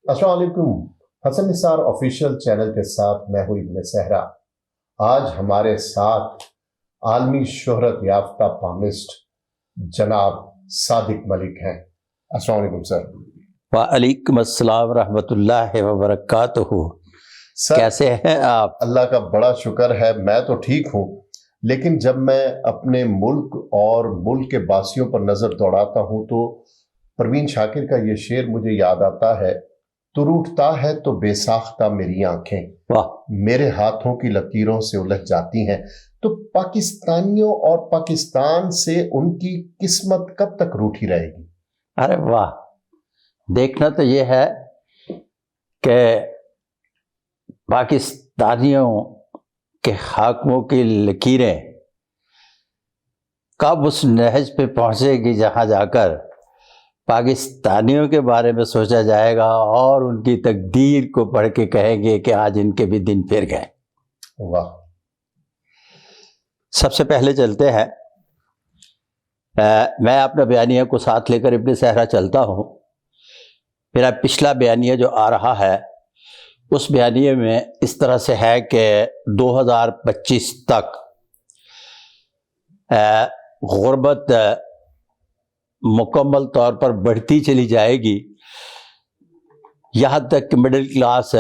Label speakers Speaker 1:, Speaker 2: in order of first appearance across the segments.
Speaker 1: السلام علیکم. حسن نثار official channel کے ساتھ میں ہوں ابن صحرا. آج ہمارے ساتھ عالمی شہرت یافتہ پامسٹ جناب صادق ملک ہیں. السلام علیکم سر.
Speaker 2: وعلیکم السلام ورحمۃ اللہ وبرکاتہ.
Speaker 1: سر
Speaker 2: کیسے ہیں آپ؟
Speaker 1: اللہ کا بڑا شکر ہے، میں تو ٹھیک ہوں، لیکن جب میں اپنے ملک اور ملک کے باسیوں پر نظر دوڑاتا ہوں تو پروین شاکر کا یہ شعر مجھے یاد آتا ہے: تو روٹھتا ہے تو بے ساختہ میری آنکھیں
Speaker 2: واہ،
Speaker 1: میرے ہاتھوں کی لکیروں سے الجھ جاتی ہیں. تو پاکستانیوں اور پاکستان سے ان کی قسمت کب تک روٹھی رہے گی؟
Speaker 2: ارے واہ. دیکھنا تو یہ ہے کہ پاکستانیوں کے حاکموں کی لکیریں کب اس نہج پہ پہنچے گی جہاں جا کر پاکستانیوں کے بارے میں سوچا جائے گا اور ان کی تقدیر کو پڑھ کے کہیں گے کہ آج ان کے بھی دن پھر گئے.
Speaker 1: واہ.
Speaker 2: سب سے پہلے چلتے ہیں، میں اپنا بیانیہ کو ساتھ لے کر ابن صحرا چلتا ہوں. میرا پچھلا بیانیہ جو آ رہا ہے اس بیانیے میں اس طرح سے ہے کہ 2025 تک غربت مکمل طور پر بڑھتی چلی جائے گی، یہاں تک کہ مڈل کلاس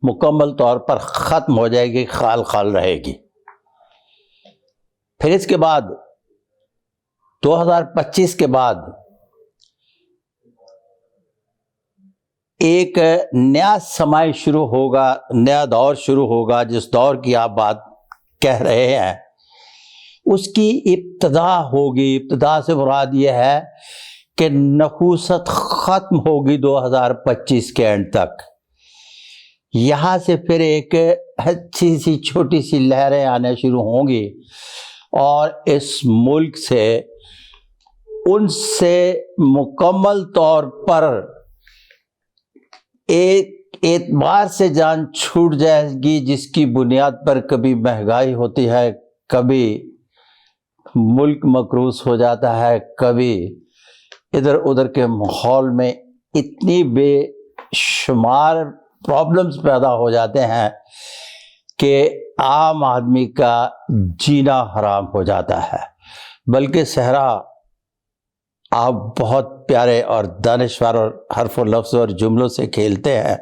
Speaker 2: مکمل طور پر ختم ہو جائے گی، خال خال رہے گی. پھر اس کے بعد 2025 کے بعد ایک نیا سماں شروع ہوگا، نیا دور شروع ہوگا. جس دور کی آپ بات کہہ رہے ہیں اس کی ابتدا ہوگی. ابتدا سے مراد یہ ہے کہ نحوست ختم ہوگی 2025 کے اینڈ تک. یہاں سے پھر ایک اچھی سی چھوٹی سی لہریں آنے شروع ہوں گی اور اس ملک سے ان سے مکمل طور پر ایک اعتبار سے جان چھوٹ جائے گی، جس کی بنیاد پر کبھی مہنگائی ہوتی ہے، کبھی ملک مقروض ہو جاتا ہے، کبھی ادھر ادھر کے ماحول میں اتنی بے شمار پرابلمز پیدا ہو جاتے ہیں کہ عام آدمی کا جینا حرام ہو جاتا ہے. بلکہ صحرا آپ بہت پیارے اور دانشور اور حرف و لفظ اور جملوں سے کھیلتے ہیں.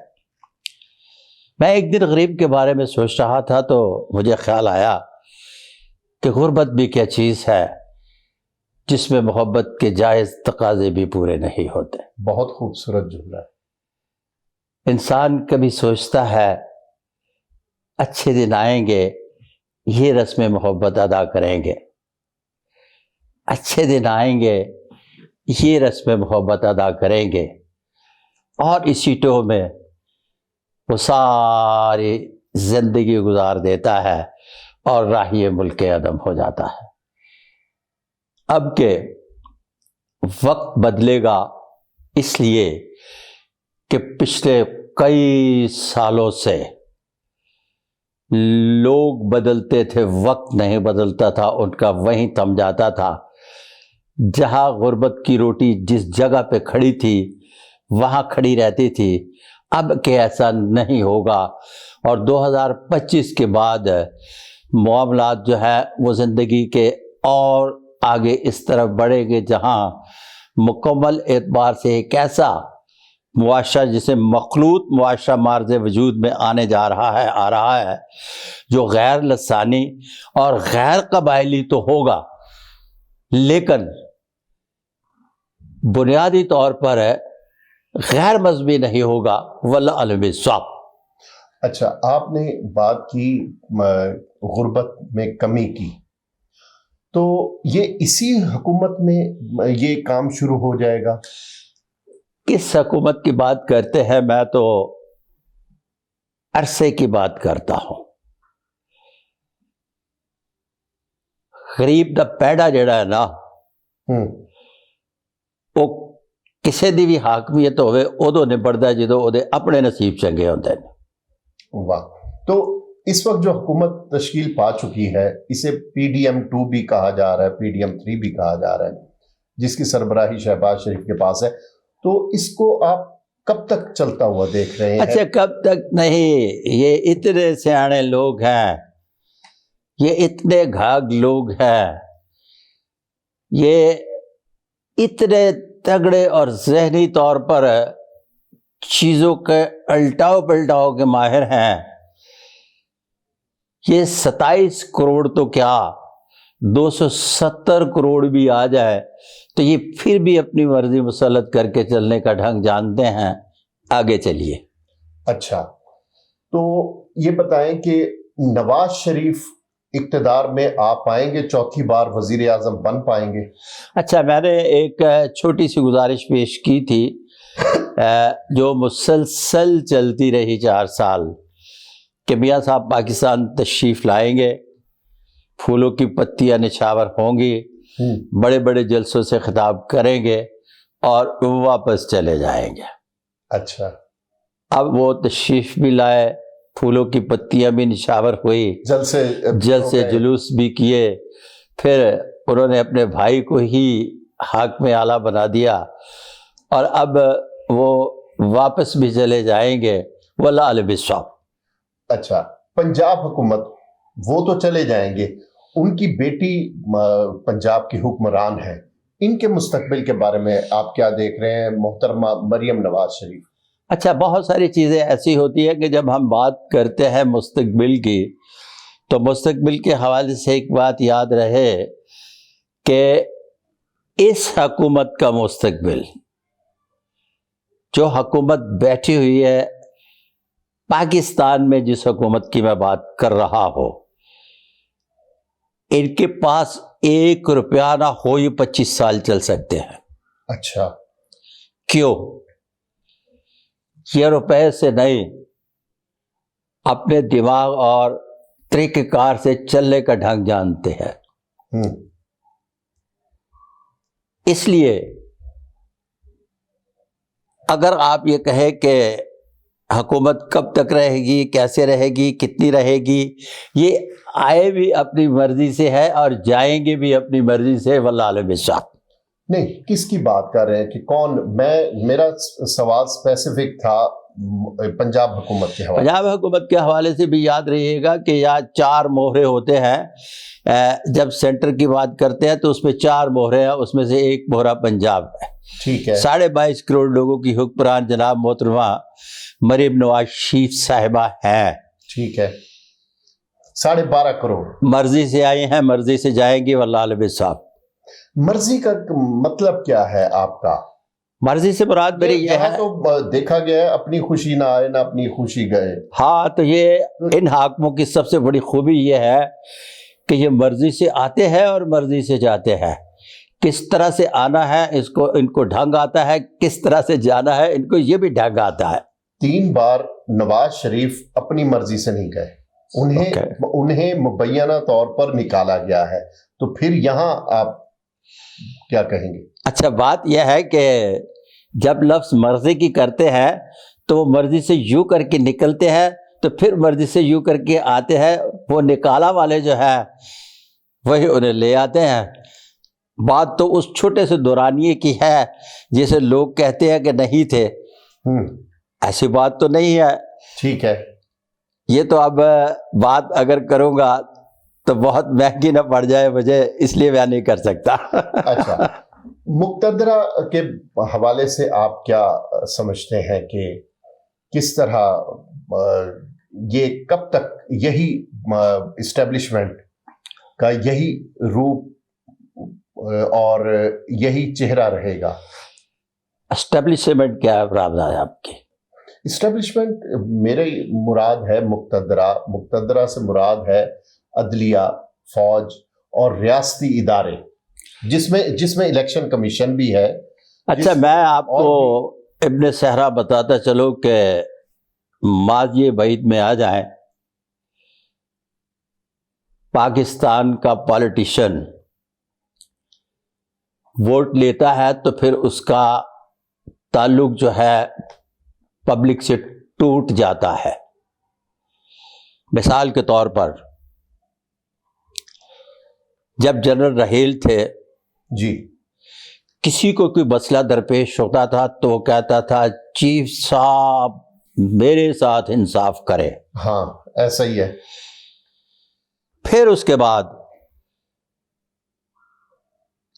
Speaker 2: میں ایک دن غریب کے بارے میں سوچ رہا تھا تو مجھے خیال آیا کہ غربت بھی کیا چیز ہے جس میں محبت کے جائز تقاضے بھی پورے نہیں ہوتے.
Speaker 1: بہت خوبصورت جملہ ہے.
Speaker 2: انسان کبھی سوچتا ہے اچھے دن آئیں گے، یہ رسم محبت ادا کریں گے، اچھے دن آئیں گے، یہ رسم محبت ادا کریں گے، اور اسی ٹو میں وہ ساری زندگی گزار دیتا ہے اور راہی ملک عدم ہو جاتا ہے. اب کہ وقت بدلے گا، اس لیے کہ پچھلے کئی سالوں سے لوگ بدلتے تھے، وقت نہیں بدلتا تھا، ان کا وہیں تھم جاتا تھا. جہاں غربت کی روٹی جس جگہ پہ کھڑی تھی وہاں کھڑی رہتی تھی. اب کہ ایسا نہیں ہوگا، اور 2025 کے بعد معاملات جو ہے وہ زندگی کے اور آگے اس طرف بڑھیں گے جہاں مکمل اعتبار سے ایک ایسا معاشرہ جسے مخلوط معاشرہ مارز وجود میں آنے جا رہا ہے، آ رہا ہے، جو غیر لسانی اور غیر قبائلی تو ہوگا لیکن بنیادی طور پر غیر مذہبی نہیں ہوگا. واللہ علم بالصواب.
Speaker 1: اچھا، آپ نے بات کی غربت میں کمی کی، تو یہ اسی حکومت میں یہ کام شروع ہو جائے گا؟
Speaker 2: کس حکومت کی بات کرتے ہیں؟ میں تو عرصے کی بات کرتا ہوں. غریب دا پیڑا جڑا ہے نا، وہ کسی دی بھی حاکمیت ہوئے ادو نبڑتا ہے جدو وہ اپنے نصیب چنگے ہوتے ہیں.
Speaker 1: واہ. تو اس وقت جو حکومت تشکیل پا چکی ہے اسے PDM-2 بھی کہا جا رہا ہے، PDM-3 بھی کہا جا رہا ہے، جس کی سربراہی شہباز شریف کے پاس ہے. تو اس کو آپ کب تک چلتا ہوا دیکھ رہے ہیں؟
Speaker 2: اچھا کب تک نہیں، یہ اتنے سیانے لوگ ہیں، یہ اتنے گھاگ لوگ ہیں، یہ اتنے تگڑے اور ذہنی طور پر چیزوں کے الٹاؤ پلٹاؤ کے ماہر ہیں. یہ 27 کروڑ تو کیا 270 کروڑ بھی آ جائے تو یہ پھر بھی اپنی مرضی مسلط کر کے چلنے کا ڈھنگ جانتے ہیں. آگے چلیے.
Speaker 1: اچھا تو یہ بتائیں کہ نواز شریف اقتدار میں آ پائیں گے، چوتھی بار وزیر اعظم بن پائیں گے؟
Speaker 2: اچھا میں نے ایک چھوٹی سی گزارش پیش کی تھی جو مسلسل چلتی رہی 4 سال کہ میاں صاحب پاکستان تشریف لائیں گے، پھولوں کی پتیاں نچھاور ہوں گی، بڑے بڑے جلسوں سے خطاب کریں گے اور واپس چلے جائیں گے.
Speaker 1: اچھا
Speaker 2: اب وہ تشریف بھی لائے، پھولوں کی پتیاں بھی نچھاور ہوئی، جلسے جلوس بھی کیے، پھر انہوں نے اپنے بھائی کو ہی حاکم اعلیٰ بنا دیا اور اب وہ واپس بھی چلے جائیں گے. واللہ اعلم بالصواب.
Speaker 1: اچھا پنجاب حکومت وہ تو چلے جائیں گے، ان کی بیٹی پنجاب کی حکمران ہے، ان کے مستقبل کے بارے میں آپ کیا دیکھ رہے ہیں محترمہ مریم نواز شریف؟
Speaker 2: اچھا بہت ساری چیزیں ایسی ہوتی ہیں کہ جب ہم بات کرتے ہیں مستقبل کی تو مستقبل کے حوالے سے ایک بات یاد رہے کہ اس حکومت کا مستقبل، جو حکومت بیٹھی ہوئی ہے پاکستان میں، جس حکومت کی میں بات کر رہا ہوں، ان کے پاس 1 روپیہ نہ ہو یہ 25 سال چل سکتے ہیں.
Speaker 1: اچھا
Speaker 2: کیوں؟ یہ روپے سے نہیں، اپنے دماغ اور طریقہ کار سے چلنے کا ڈھنگ جانتے ہیں. اس لیے اگر آپ یہ کہیں کہ حکومت کب تک رہے گی، کیسے رہے گی، کتنی رہے گی، یہ آئے بھی اپنی مرضی سے ہے اور جائیں گے بھی اپنی مرضی سے. واللہ اعلم بالصواب.
Speaker 1: نہیں، کس کی بات کر رہے ہیں کہ کون؟ میرا سوال اسپیسیفک تھا پنجاب حکومت کے حوالے.
Speaker 2: پنجاب حکومت کے حوالے سے بھی یاد رہیے گا کہ یہاں 4 مہرے ہوتے ہیں. جب سینٹر کی بات کرتے ہیں تو اس میں 4 مہرے ہیں، اس میں سے ایک مہرہ پنجاب ہے.
Speaker 1: ٹھیک ہے.
Speaker 2: 22.5 کروڑ لوگوں کی حکمران جناب محترمہ مریم نواز شریف صاحبہ ہیں.
Speaker 1: ٹھیک ہے. 12.5 کروڑ
Speaker 2: مرضی سے آئے ہیں، مرضی سے جائیں گے. واللہ اعلم بالصواب.
Speaker 1: مرضی کا مطلب کیا ہے آپ کا؟
Speaker 2: مرضی سے مراد میری یہ ہے،
Speaker 1: تو دیکھا گیا ہے اپنی خوشی نہ آئے نہ اپنی خوشی گئے.
Speaker 2: ہاں تو یہ ان حاکموں کی سب سے بڑی خوبی یہ ہے کہ یہ مرضی سے آتے ہیں اور مرضی سے جاتے ہیں. کس طرح سے آنا ہے ان کو ڈھنگ آتا ہے، کس طرح سے جانا ہے ان کو یہ بھی ڈھنگ آتا ہے.
Speaker 1: 3 بار نواز شریف اپنی مرضی سے نہیں گئے، انہیں مبینہ طور پر نکالا گیا ہے، تو پھر یہاں آپ کیا کہیں گے؟
Speaker 2: اچھا بات یہ ہے کہ جب لفظ مرضی کی کرتے ہیں تو وہ مرضی سے یوں کر کے نکلتے ہیں، تو پھر مرضی سے یوں کر کے آتے ہیں. وہ نکالا والے جو ہے وہی انہیں لے آتے ہیں. بات تو اس چھوٹے سے دورانیے کی ہے جسے لوگ کہتے ہیں کہ نہیں تھے. ایسی بات تو نہیں ہے.
Speaker 1: ٹھیک ہے.
Speaker 2: یہ تو اب بات اگر کروں گا تو بہت مہنگی نہ پڑ جائے مجھے، اس لیے میں نہیں کر سکتا.
Speaker 1: اچھا مقتدرہ کے حوالے سے آپ کیا سمجھتے ہیں کہ کس طرح یہ کب تک یہی اسٹیبلشمنٹ کا یہی روپ اور یہی چہرہ رہے گا؟
Speaker 2: اسٹیبلشمنٹ کیا ہے پرابلم ہے آپ کی؟
Speaker 1: اسٹیبلشمنٹ میرے مراد ہے مقتدرہ سے مراد ہے عدلیہ، فوج اور ریاستی ادارے، جس میں الیکشن کمیشن بھی ہے.
Speaker 2: اچھا میں آپ کو ابن صحرا بتاتا چلو کہ ماضی بعید میں آ جائیں. پاکستان کا پالیٹیشین ووٹ لیتا ہے تو پھر اس کا تعلق جو ہے پبلک سے ٹوٹ جاتا ہے. مثال کے طور پر جب جنرل رحیل تھے
Speaker 1: جی،
Speaker 2: کسی کو کوئی مسئلہ درپیش ہوتا تھا تو وہ کہتا تھا چیف صاحب میرے ساتھ انصاف کرے.
Speaker 1: ہاں ایسا ہی ہے.
Speaker 2: پھر اس کے بعد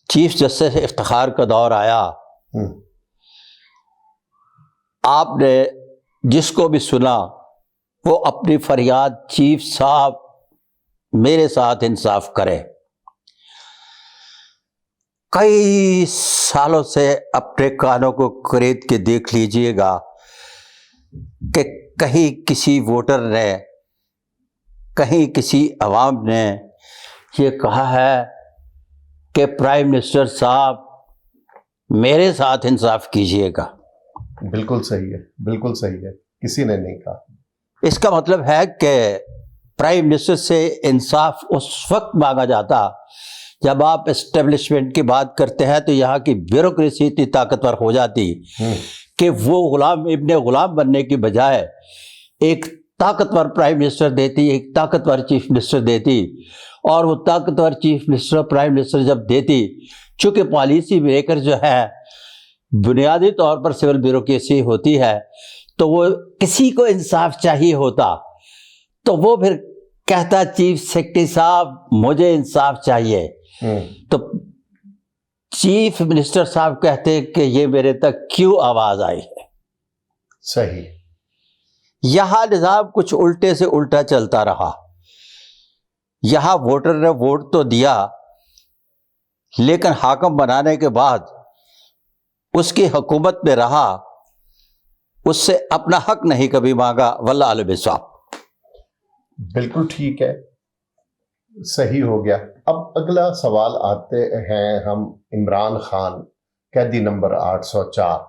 Speaker 2: چیف جسٹس افتخار کا دور آیا. آپ نے جس کو بھی سنا وہ اپنی فریاد چیف صاحب میرے ساتھ انصاف کرے. کئی سالوں سے اپنے کانوں کو کرید کے دیکھ لیجئے گا کہ کہیں کسی ووٹر نے، کہیں کسی عوام نے یہ کہا ہے کہ پرائم منسٹر صاحب میرے ساتھ انصاف کیجئے گا.
Speaker 1: بالکل صحیح ہے، بالکل صحیح ہے، کسی نے نہیں کہا. اس
Speaker 2: کا مطلب ہے کہ پرائم منسٹر سے انصاف اس وقت مانگا جاتا جب آپ اسٹیبلشمنٹ کی بات کرتے ہیں تو یہاں کی بیوروکریسی اتنی طاقتور ہو جاتی کہ وہ غلام ابن غلام بننے کی بجائے ایک طاقتور پرائم منسٹر دیتی، ایک طاقتور چیف منسٹر دیتی، اور وہ طاقتور چیف منسٹر پرائم منسٹر جب دیتی، چونکہ پالیسی میکر جو ہے بنیادی طور پر سول بیوروکریسی ہوتی ہے، تو وہ کسی کو انصاف چاہیے ہوتا تو وہ پھر کہتا چیف سیکرٹری صاحب مجھے انصاف چاہیے، تو چیف منسٹر صاحب کہتے کہ یہ میرے تک کیوں آواز آئی ہے.
Speaker 1: صحیح.
Speaker 2: یہاں نظام کچھ الٹے سے الٹا چلتا رہا. یہاں ووٹر نے ووٹ تو دیا لیکن حاکم بنانے کے بعد اس کی حکومت میں رہا، اس سے اپنا حق نہیں کبھی مانگا. واللہ عالم بالصواب.
Speaker 1: بالکل ٹھیک ہے، صحیح ہو گیا. اب اگلا سوال آتے ہیں ہم عمران خان، قیدی نمبر 804.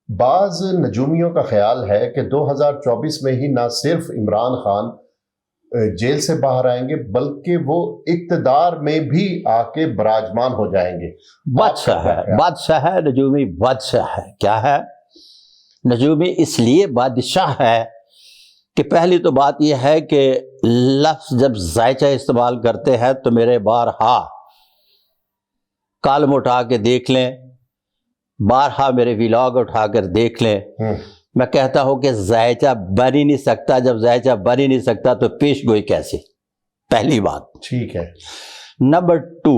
Speaker 1: بعض نجومیوں کا خیال ہے کہ 2024 میں ہی نہ صرف عمران خان جیل سے باہر آئیں گے بلکہ وہ اقتدار میں بھی آ کے براجمان ہو جائیں گے.
Speaker 2: بادشاہ ہے نجومی، بادشاہ ہے. کیا ہے نجومی؟ اس لیے بادشاہ ہے کہ پہلی تو بات یہ ہے کہ لفظ جب ذائچہ استعمال کرتے ہیں تو میرے بارہا کالم اٹھا کے دیکھ لیں، بارہا میرے ویلاگ اٹھا کر دیکھ لیں. میں کہتا ہوں کہ ذائچہ بن ہی نہیں سکتا. جب ذائچہ بن ہی نہیں سکتا تو پیش گوئی کیسی؟ پہلی بات.
Speaker 1: ٹھیک ہے.
Speaker 2: نمبر 2،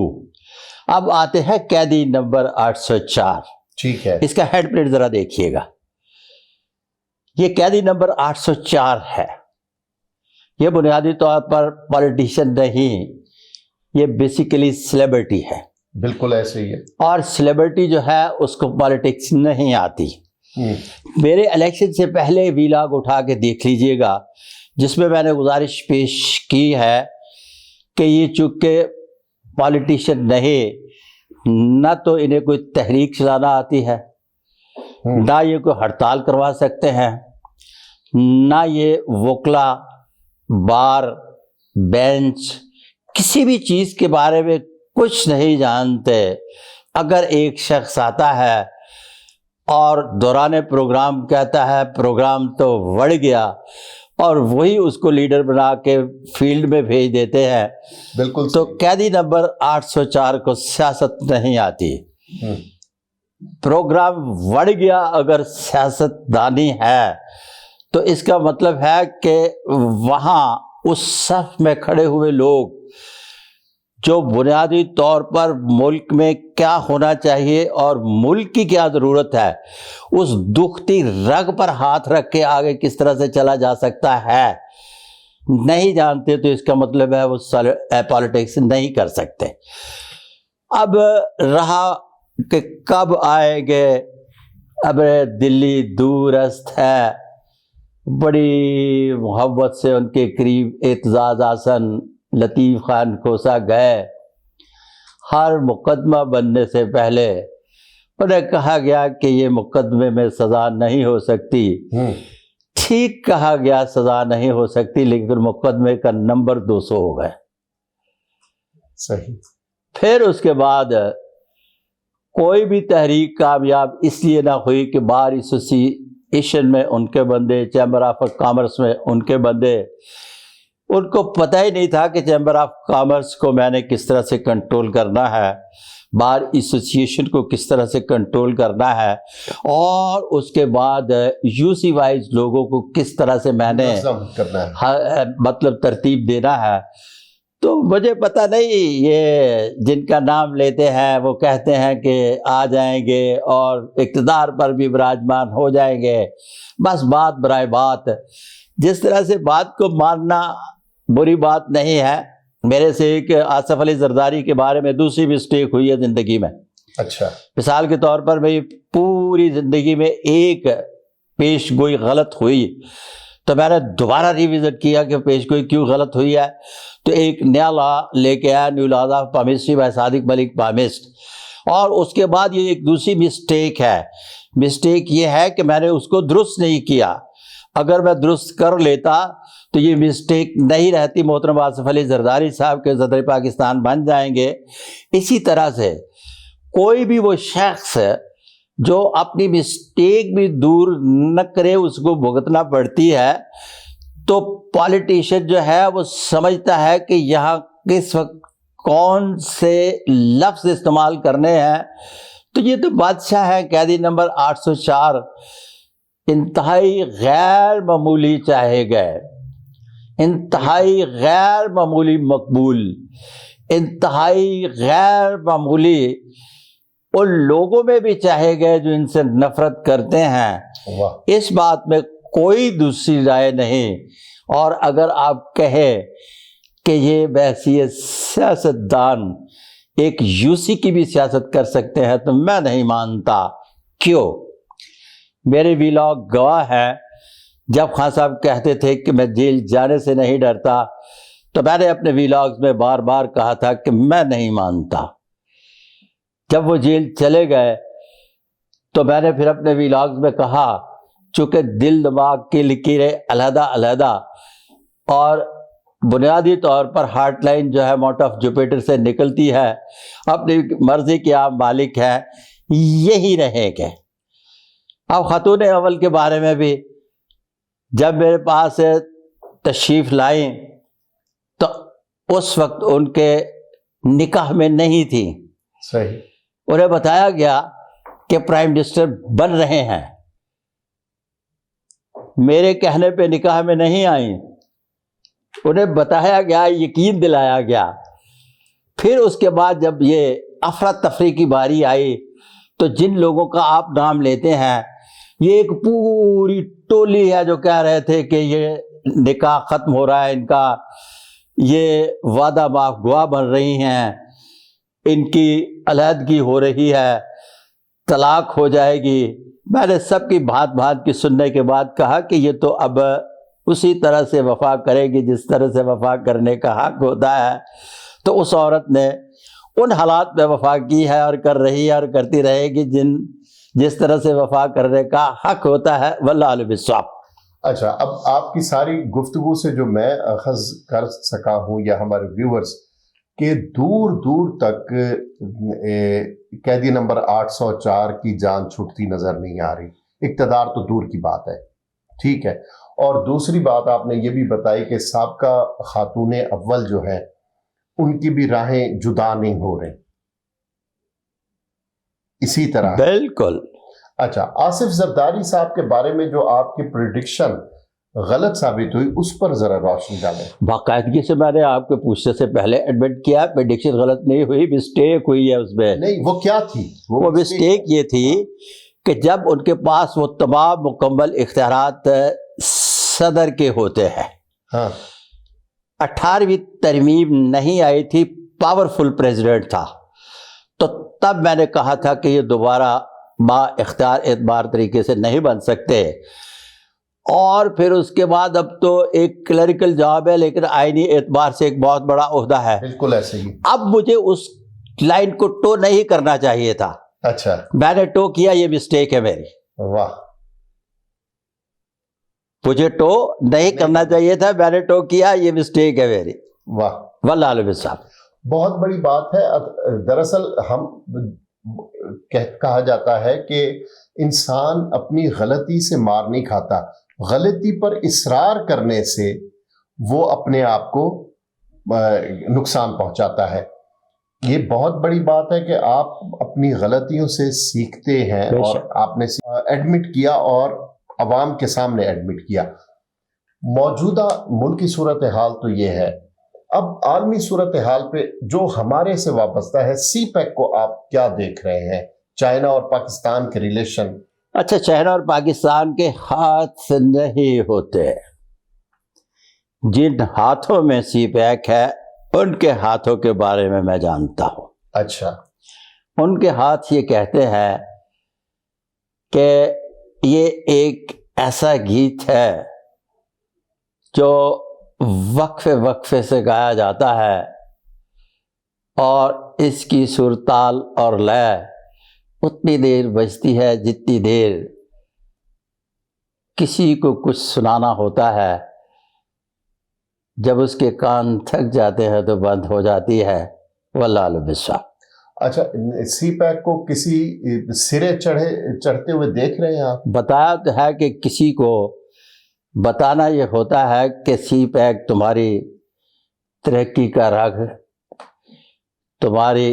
Speaker 2: اب آتے ہیں قیدی نمبر 804.
Speaker 1: ٹھیک ہے.
Speaker 2: اس کا ہیڈ پلیٹ ذرا دیکھیے گا. یہ قیدی نمبر 804 ہے. یہ بنیادی طور پر پولیٹیشین نہیں، یہ بیسیکلی سیلیبریٹی ہے.
Speaker 1: بالکل ایسے ہی ہے. اور
Speaker 2: سیلیبریٹی جو ہے اس کو پالیٹکس نہیں آتی. میرے الیکشن سے پہلے ویلاگ اٹھا کے دیکھ لیجئے گا جس میں میں نے گزارش پیش کی ہے کہ یہ چونکہ پالیٹیشین نہیں، نہ تو انہیں کوئی تحریک چلانا آتی ہے، نہ یہ کوئی ہڑتال کروا سکتے ہیں، نہ یہ وکلا، بار، بینچ، کسی بھی چیز کے بارے میں کچھ نہیں جانتے. اگر ایک شخص آتا ہے اور دوران پروگرام کہتا ہے پروگرام تو بڑھ گیا، اور وہی اس کو لیڈر بنا کے فیلڈ میں بھیج دیتے ہیں،
Speaker 1: بالکل.
Speaker 2: تو قیدی نمبر 804 کو سیاست نہیں آتی. پروگرام بڑھ گیا اگر سیاست دانی ہے تو اس کا مطلب ہے کہ وہاں اس صف میں کھڑے ہوئے لوگ جو بنیادی طور پر ملک میں کیا ہونا چاہیے اور ملک کی کیا ضرورت ہے، اس دکھتی رگ پر ہاتھ رکھ کے آگے کس طرح سے چلا جا سکتا ہے، نہیں جانتے، تو اس کا مطلب ہے وہ پالیٹکس نہیں کر سکتے. اب رہا کہ کب آئیں گے، اب دلی دورست ہے، بڑی محبت سے ان کے قریب اعتزاز حسن، لطیف خان کھوسا گئے. ہر مقدمہ بننے سے پہلے انہیں کہا گیا کہ یہ مقدمے میں سزا نہیں ہو سکتی. ٹھیک کہا گیا سزا نہیں ہو سکتی، لیکن مقدمے کا نمبر 200 ہو گئے.
Speaker 1: صحیح.
Speaker 2: پھر اس کے بعد کوئی بھی تحریک کامیاب اس لیے نہ ہوئی کہ بار ایسوسیئیشن میں ان کے بندے، چیمبر آف کامرس میں ان کے بندے، ان کو پتہ ہی نہیں تھا کہ چیمبر آف کامرس کو میں نے کس طرح سے کنٹرول کرنا ہے. بار ایسوسیشن کو کس طرح سے کنٹرول کرنا ہے، اور اس کے بعد یو سی وائز لوگوں کو کس طرح سے میں نے
Speaker 1: منظم کرنا ہے۔
Speaker 2: مطلب ترتیب دینا ہے، تو مجھے پتہ نہیں یہ جن کا نام لیتے ہیں وہ کہتے ہیں کہ آ جائیں گے اور اقتدار پر بھی براجمان ہو جائیں گے، بس بات برائے بات۔ جس طرح سے بات کو ماننا بری بات نہیں ہے۔ میرے سے ایک آصف علی زرداری کے بارے میں دوسری مسٹیک ہوئی ہے زندگی میں۔
Speaker 1: اچھا،
Speaker 2: مثال کے طور پر میری پوری زندگی میں ایک پیش گوئی غلط ہوئی تو میں نے دوبارہ ریوزٹ کیا کہ پیش گوئی کیوں غلط ہوئی ہے، تو ایک نیا لا لے کے آیا، new laws of palmistry by Sadiq Malik palmist, اور اس کے بعد یہ ایک دوسری مسٹیک ہے۔ مسٹیک یہ ہے کہ میں نے اس کو درست نہیں کیا۔ اگر میں درست کر لیتا تو یہ مسٹیک نہیں رہتی، محترم آصف علی زرداری صاحب کے صدر پاکستان بن جائیں گے۔ اسی طرح سے کوئی بھی وہ شخص جو اپنی مسٹیک بھی دور نہ کرے، اس کو بھگتنا پڑتی ہے، تو پالیٹیشین جو ہے وہ سمجھتا ہے کہ یہاں کس وقت کون سے لفظ استعمال کرنے ہیں۔ تو یہ تو بادشاہ ہے، قیدی نمبر 804 انتہائی غیر معمولی چاہے گئے، انتہائی غیر معمولی مقبول، انتہائی غیر معمولی ان لوگوں میں بھی چاہے گئے جو ان سے نفرت کرتے ہیں۔
Speaker 1: واہ،
Speaker 2: اس بات میں کوئی دوسری رائے نہیں۔ اور اگر آپ کہیں کہ یہ بحیثیت سیاستدان ایک یو سی کی بھی سیاست کر سکتے ہیں تو میں نہیں مانتا۔ کیوں؟ میرے ویلاگ گواہ ہیں، جب خان صاحب کہتے تھے کہ میں جیل جانے سے نہیں ڈرتا، تو میں نے اپنے ویلاگز میں بار بار کہا تھا کہ میں نہیں مانتا۔ جب وہ جیل چلے گئے تو میں نے پھر اپنے ویلاگز میں کہا، چونکہ دل دماغ کی لکیریں علیحدہ علیحدہ اور بنیادی طور پر ہارٹ لائن جو ہے ماؤنٹ آف جوپیٹر سے نکلتی ہے، اپنی مرضی کے آپ مالک ہیں، یہی رہیں گے۔ اب خاتون اول کے بارے میں بھی جب میرے پاس تشریف لائیں تو اس وقت ان کے نکاح میں نہیں تھی۔
Speaker 1: صحیح،
Speaker 2: انہیں بتایا گیا کہ پرائم منسٹر بن رہے ہیں، میرے کہنے پہ نکاح میں نہیں آئیں، انہیں بتایا گیا، یقین دلایا گیا۔ پھر اس کے بعد جب یہ افراتفری کی باری آئی تو جن لوگوں کا آپ نام لیتے ہیں، یہ ایک پوری ٹولی ہے جو کہہ رہے تھے کہ یہ نکاح ختم ہو رہا ہے ان کا، یہ وعدہ معاف گواہ بن رہی ہیں، ان کی علیحدگی ہو رہی ہے، طلاق ہو جائے گی۔ میں نے سب کی بھات بھات کی سننے کے بعد کہا کہ یہ تو اب اسی طرح سے وفا کرے گی جس طرح سے وفا کرنے کا حق ہوتا ہے۔ تو اس عورت نے ان حالات میں وفا کی ہے اور کر رہی ہے اور کرتی رہے گی جس طرح سے وفا کرنے کا حق ہوتا ہے۔ واللہ اعلم بالصواب۔
Speaker 1: اچھا، اب آپ کی ساری گفتگو سے جو میں اخذ کر سکا ہوں یا ہمارے ویورز کہ دور دور تک قیدی نمبر 804 کی جان چھوٹتی نظر نہیں آ رہی، اقتدار تو دور کی بات ہے، ٹھیک ہے۔ اور دوسری بات آپ نے یہ بھی بتائی کہ سابقہ خاتون اول جو ہیں ان کی بھی راہیں جدا نہیں ہو رہی، اسی طرح
Speaker 2: بالکل۔
Speaker 1: اچھا، آصف زرداری صاحب کے بارے میں جو آپ کی پریڈکشن غلط ثابت ہوئی اس پر ذرا روشنی ڈالیں۔
Speaker 2: باقاعدگی سے میں نے آپ کے پوچھنے سے پہلے ایڈمٹ کیا، پریڈکشن غلط نہیں ہوئی، مسٹیک ہوئی ہے اس میں۔
Speaker 1: نہیں، وہ کیا تھی؟
Speaker 2: وہ مسٹیک یہ تھی کہ جب ان کے پاس وہ تمام مکمل اختیارات صدر کے ہوتے ہیں،
Speaker 1: ہاں،
Speaker 2: 18ویں ترمیم نہیں آئی تھی، پاورفل پریزیڈنٹ تھا، تو تب میں نے کہا تھا کہ یہ دوبارہ با اختیار اعتبار طریقے سے نہیں بن سکتے۔ اور پھر اس کے بعد اب تو ایک کلریکل جاب ہے لیکن آئینی اعتبار سے ایک بہت بڑا عہدہ ہے۔
Speaker 1: بالکل ایسے ہی۔
Speaker 2: اب مجھے اس لائن کو ٹو نہیں کرنا چاہیے تھا،
Speaker 1: اچھا،
Speaker 2: میں نے ٹو کیا، یہ مسٹیک ہے میری۔
Speaker 1: واہ،
Speaker 2: مجھے ٹو نہیں کرنا چاہیے تھا، میں نے ٹو کیا، یہ مسٹیک ہے میری۔
Speaker 1: واہ،
Speaker 2: واللہ عالم صاحب۔
Speaker 1: بہت بڑی بات ہے۔ دراصل ہم کہا جاتا ہے کہ انسان اپنی غلطی سے مار نہیں کھاتا، غلطی پر اصرار کرنے سے وہ اپنے آپ کو نقصان پہنچاتا ہے۔ یہ بہت بڑی بات ہے کہ آپ اپنی غلطیوں سے سیکھتے ہیں
Speaker 2: بے
Speaker 1: اور
Speaker 2: شک۔
Speaker 1: آپ نے ایڈمٹ کیا اور عوام کے سامنے ایڈمٹ کیا۔ موجودہ ملکی صورتحال تو یہ ہے، اب عالمی صورتحال پہ جو ہمارے سے وابستہ ہے، سی پیک کو آپ کیا دیکھ رہے ہیں؟ چائنا اور پاکستان کے ریلیشن۔
Speaker 2: اچھا، چائنا اور پاکستان کے ہاتھ نہیں ہوتے، جن ہاتھوں میں سی پیک ہے ان کے ہاتھوں کے بارے میں جانتا ہوں۔
Speaker 1: اچھا،
Speaker 2: ان کے ہاتھ یہ کہتے ہیں کہ یہ ایک ایسا گیت ہے جو وقفے وقفے سے گایا جاتا ہے اور اس کی صورتال اور لے اتنی دیر بجتی ہے جتنی دیر کسی کو کچھ سنانا ہوتا ہے، جب اس کے کان تھک جاتے ہیں تو بند ہو جاتی ہے۔ واللہ اعلم بالصواب۔
Speaker 1: اچھا، سی پیک کو کسی سرے چڑھتے ہوئے دیکھ رہے ہیں آپ؟
Speaker 2: بتایا تو ہے کہ کسی کو بتانا یہ ہوتا ہے کہ سی پیک تمہاری ترقی کا رگ، تمہاری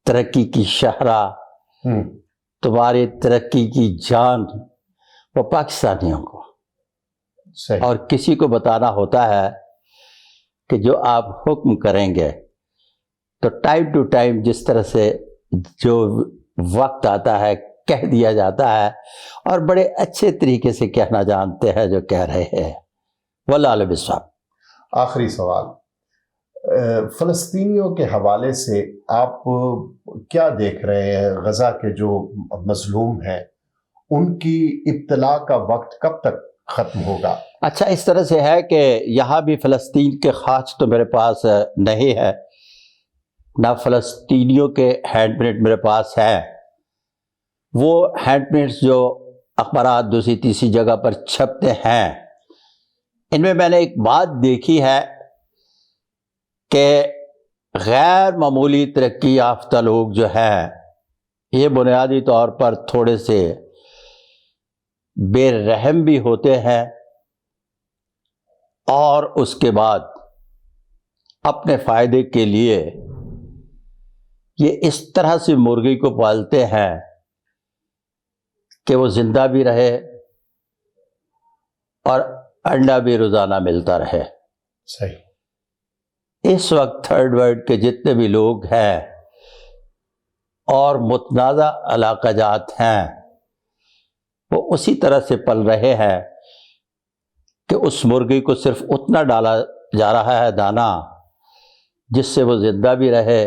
Speaker 2: ترقی کی شاہراہ، تمہاری ترقی کی جان، وہ پاکستانیوں کو
Speaker 1: صحیح۔
Speaker 2: اور کسی کو بتانا ہوتا ہے کہ جو آپ حکم کریں گے تو ٹائم ٹو ٹائم جس طرح سے جو وقت آتا ہے کہہ دیا جاتا ہے، اور بڑے اچھے طریقے سے کہنا جانتے ہیں جو کہہ رہے ہیں۔ واللہ اعلم بالصواب۔
Speaker 1: آخری سوال، فلسطینیوں کے حوالے سے آپ کیا دیکھ رہے ہیں؟ غزہ کے جو مظلوم ہیں ان کی ابتلا کا وقت کب تک ختم ہوگا؟
Speaker 2: اچھا، اس طرح سے ہے کہ یہاں بھی فلسطین کے خاص تو میرے پاس نہیں ہے، نہ فلسطینیوں کے ہینڈ پرنٹ میرے پاس ہے۔ وہ ہینڈ پرنٹس جو اخبارات دوسری تیسری جگہ پر چھپتے ہیں، ان میں نے ایک بات دیکھی ہے کہ غیر معمولی ترقی یافتہ لوگ جو ہیں یہ بنیادی طور پر تھوڑے سے بے رحم بھی ہوتے ہیں، اور اس کے بعد اپنے فائدے کے لیے یہ اس طرح سے مرغی کو پالتے ہیں کہ وہ زندہ بھی رہے اور انڈا بھی روزانہ ملتا رہے۔
Speaker 1: صحیح۔
Speaker 2: اس وقت تھرڈ ورلڈ کے جتنے بھی لوگ ہیں اور متنازع علاقہ جات ہیں وہ اسی طرح سے پل رہے ہیں کہ اس مرغی کو صرف اتنا ڈالا جا رہا ہے دانہ جس سے وہ زندہ بھی رہے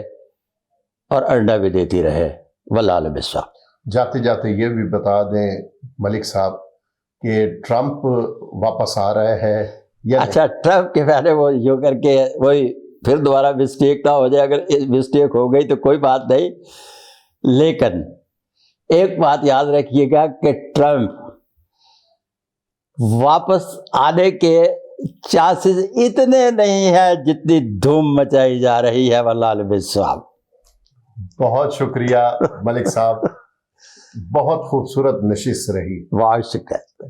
Speaker 2: اور انڈا بھی دیتی رہے۔ واللہ اعلم بالصواب۔
Speaker 1: جاتے جاتے یہ بھی بتا دیں ملک صاحب کہ ٹرمپ واپس آ رہے ہیں یا
Speaker 2: اچھا، ٹرمپ کے پہلے وہ یوں کر کے وہی پھر دوبارہ مسٹیک نہ ہو جائے، اگر مسٹیک ہو گئی تو کوئی بات نہیں، لیکن ایک بات یاد رکھیے گا کہ ٹرمپ واپس آنے کے چانسز اتنے نہیں ہیں جتنی دھوم مچائی جا رہی ہے۔ واللہ اعلم بالصواب۔
Speaker 1: بہت شکریہ ملک صاحب، بہت خوبصورت نشست رہی۔
Speaker 2: بہت شکریہ۔